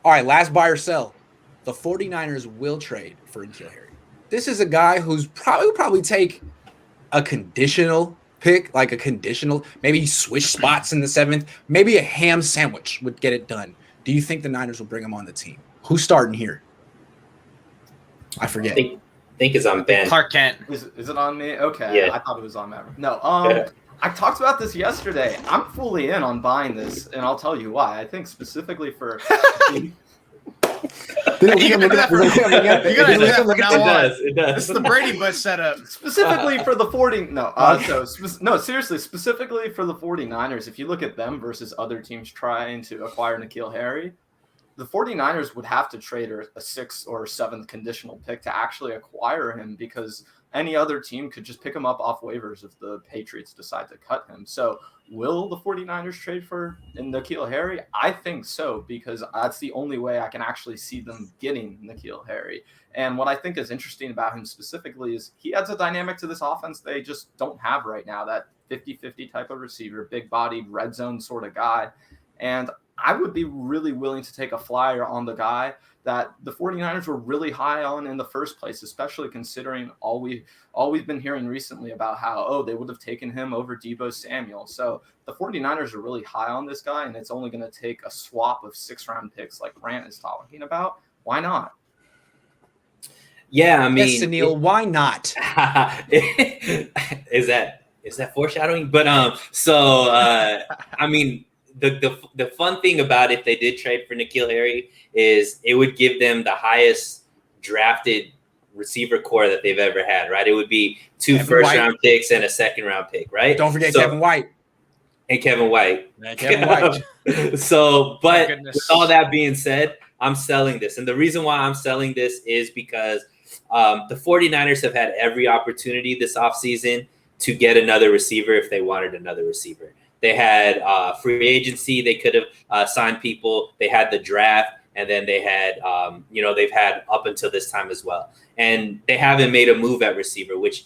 All right, last buy or sell. The 49ers will trade for N'Keal Harry. This is a guy who's probably take a conditional pick, like a conditional, maybe switch spots in the 7th, maybe a ham sandwich would get it done. Do you think the Niners will bring him on the team? Who's starting here? I forget. I think it's on Ben. Clark Kent. Is it on me? Okay. Yeah. I thought it was on Maverick. No. I talked about this yesterday. I'm fully in on buying this, and I'll tell you why. I think specifically for It does. This is the Brady Bunch setup. Specifically for the seriously, specifically for the 49ers, if you look at them versus other teams trying to acquire N'Keal Harry, the 49ers would have to trade a 6th or 7th conditional pick to actually acquire him, because any other team could just pick him up off waivers if the Patriots decide to cut him. So will the 49ers trade for N'Keal Harry? I think so, because that's the only way I can actually see them getting N'Keal Harry. And what I think is interesting about him specifically is he adds a dynamic to this offense they just don't have right now, that 50-50 type of receiver, big-bodied, red zone sort of guy. And I would be really willing to take a flyer on the guy that the 49ers were really high on in the first place, especially considering all we've been hearing recently about how, they would have taken him over Deebo Samuel. So the 49ers are really high on this guy, and it's only going to take a swap of 6-round picks like Grant is talking about. Why not? Yeah, I mean, yes, Suneil, why not? Is that foreshadowing? But I mean, the fun thing about if they did trade for N'Keal Harry is it would give them the highest drafted receiver core that they've ever had, right? It would be 2 first-round picks and a second-round pick, right? Don't forget Kevin White. And Kevin White. Kevin White. But with all that being said, I'm selling this. And the reason why I'm selling this is because the 49ers have had every opportunity this offseason to get another receiver if they wanted another receiver. They had free agency. They could have signed people. They had the draft. And then they had, they've had up until this time as well. And they haven't made a move at receiver, which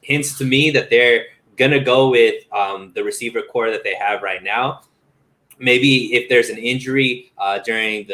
hints to me that they're going to go with the receiver core that they have right now. Maybe if there's an injury during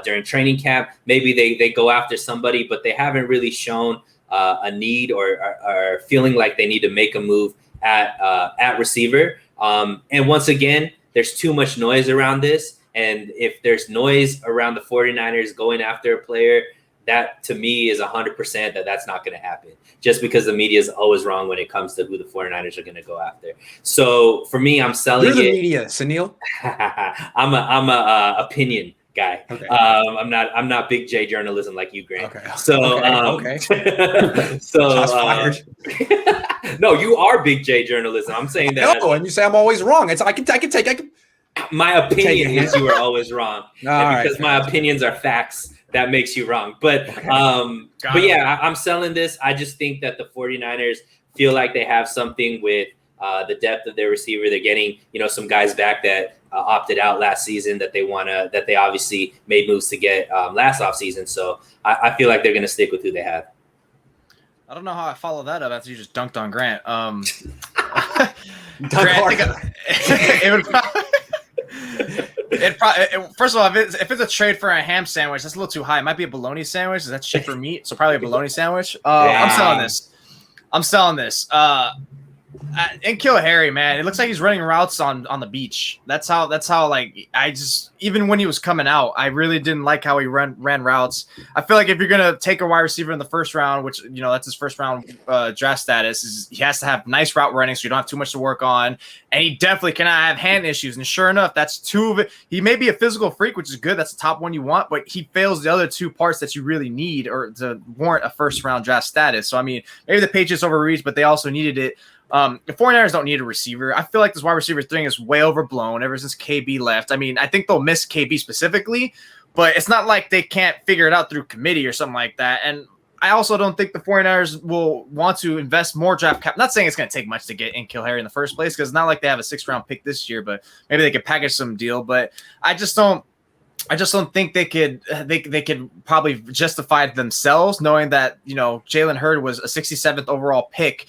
during training camp, maybe they go after somebody, but they haven't really shown a need or feeling like they need to make a move at receiver. And once again, there's too much noise around this. And if there's noise around the 49ers going after a player, that to me is 100% that's not going to happen, just because the media is always wrong when it comes to who the 49ers are going to go after. So for me, I'm selling You're the media, Suneil. I'm a opinion guy. Okay. I'm not big J journalism like you, Grant. Okay. So okay. So fired. No, you are big J journalism. I'm saying that. No, and you say I'm always wrong. I can my opinion is you are always wrong. Because my opinions are facts, that makes you wrong. But yeah, I'm selling this. I just think that the 49ers feel like they have something with the depth of their receiver. They're getting, some guys back that opted out last season that they obviously made moves to get last offseason. So I feel like they're going to stick with who they have. I don't know how I follow that up after you just dunked on Grant. First of all, if it's a trade for a ham sandwich, that's a little too high. It might be a bologna sandwich. That's shit for meat, so probably a bologna sandwich. I'm selling this. N'Keal Harry, man, it looks like he's running routes on the beach. That's how like I just, even when he was coming out, I really didn't like how he ran routes. I feel like if you're gonna take a wide receiver in the first round, which that's his first round draft status, is he has to have nice route running so you don't have too much to work on, and he definitely cannot have hand issues. And sure enough, that's 2 of it. He may be a physical freak, which is good. That's the top one you want, but he fails the other 2 parts that you really need or to warrant a first round draft status. So I mean, maybe the Patriots overreached, but they also needed it. The 49ers don't need a receiver. I feel like this wide receiver thing is way overblown ever since KB left. I mean, I think they'll miss KB specifically, but it's not like they can't figure it out through committee or something like that. And I also don't think the 49ers will want to invest more draft cap. Not saying it's going to take much to get N'Keal Harry in the first place, because it's not like they have a 6th-round pick this year, but maybe they could package some deal. But I just don't think they could probably justify it themselves, knowing that, Jalen Hurd was a 67th overall pick.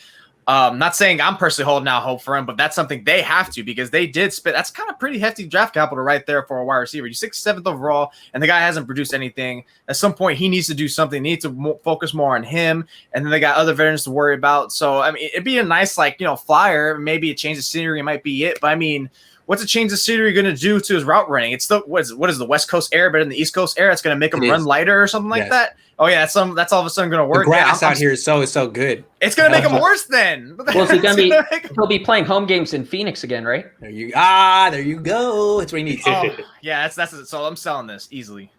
Not saying I'm personally holding out hope for him, but that's something they have to because they did spend. That's kind of pretty hefty draft capital right there for a wide receiver. You're 6th, 7th overall, and the guy hasn't produced anything. At some point, he needs to do something. They need to focus more on him, and then they got other veterans to worry about. So, I mean, it'd be a nice, flyer. Maybe a change of scenery might be it. But I mean, what's a change of scenery going to do to his route running? It's what is the West Coast air better than the East Coast air? It's going to make him run lighter or something like that. Oh yeah, that's all of a sudden going to work. The grass out here is so good. It's going to make him worse then. Well, he'll be playing home games in Phoenix again, right? There you go. That's what he needs. Yeah, that's it. So I'm selling this easily.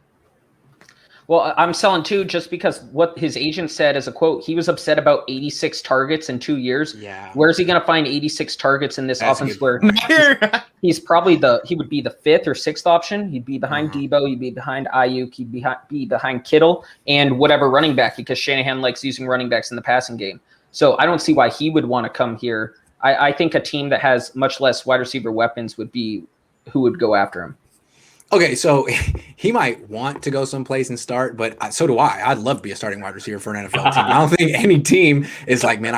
Well, I'm selling too, just because what his agent said as a quote, he was upset about 86 targets in 2 years. Yeah. Where's he going to find 86 targets in this offense where he's probably he would be the 5th or 6th option. He'd be behind Debo. He'd be behind Ayuk. He'd be behind Kittle and whatever running back, because Shanahan likes using running backs in the passing game. So I don't see why he would want to come here. I think a team that has much less wide receiver weapons would be who would go after him. Okay, so he might want to go someplace and start, but so do I. I'd love to be a starting wide receiver for an NFL team. I don't think any team is like, man,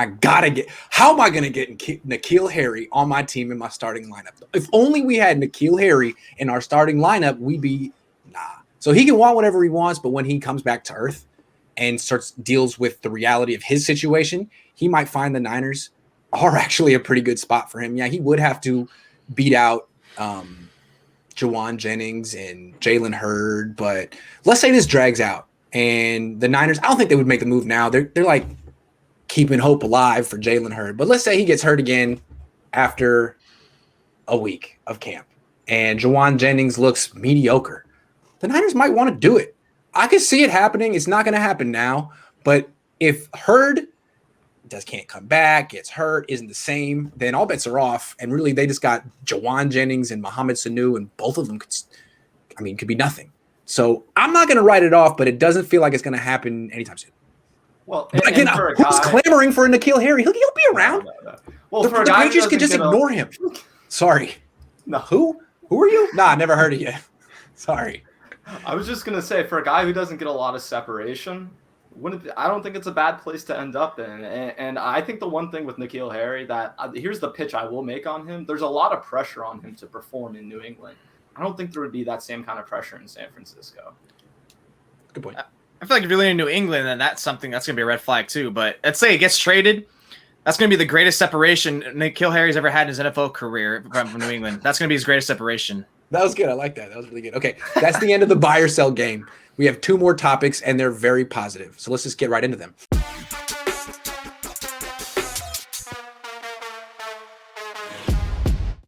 how am I going to get N'Keal Harry on my team in my starting lineup? If only we had N'Keal Harry in our starting lineup, we'd be, nah. So he can want whatever he wants, but when he comes back to earth and deals with the reality of his situation, he might find the Niners are actually a pretty good spot for him. Yeah, he would have to beat out Jawan Jennings and Jalen Hurd, but let's say this drags out and the Niners, I don't think they would make the move now. They're like keeping hope alive for Jalen Hurd, but let's say he gets hurt again after a week of camp and Jawan Jennings looks mediocre. The Niners might want to do it. I could see it happening. It's not going to happen now, but if Hurd can't come back, gets hurt, isn't the same, then all bets are off. And really, they just got Jawan Jennings and Mohamed Sanu, and both of them could be nothing. So I'm not going to write it off, but it doesn't feel like it's going to happen anytime soon. Well, but again, who's clamoring for N'Keal Harry? He'll be around. No. Well, the Patriots could just ignore him. Sorry. No. Who are you? Nah, I never heard of you. Sorry. I was just going to say, for a guy who doesn't get a lot of separation, I don't think it's a bad place to end up in. And I think the one thing with N'Keal Harry here's the pitch I will make on him. There's a lot of pressure on him to perform in New England. I don't think there would be that same kind of pressure in San Francisco. Good point. I feel like if you're leaving New England, then that's something that's going to be a red flag too. But let's say he gets traded. That's going to be the greatest separation N'Keal Harry's ever had in his NFL career from New England. That's going to be his greatest separation. That was good. I like that. That was really good. Okay, that's the end of the buy or sell game. We have 2 more topics, and they're very positive. So let's just get right into them.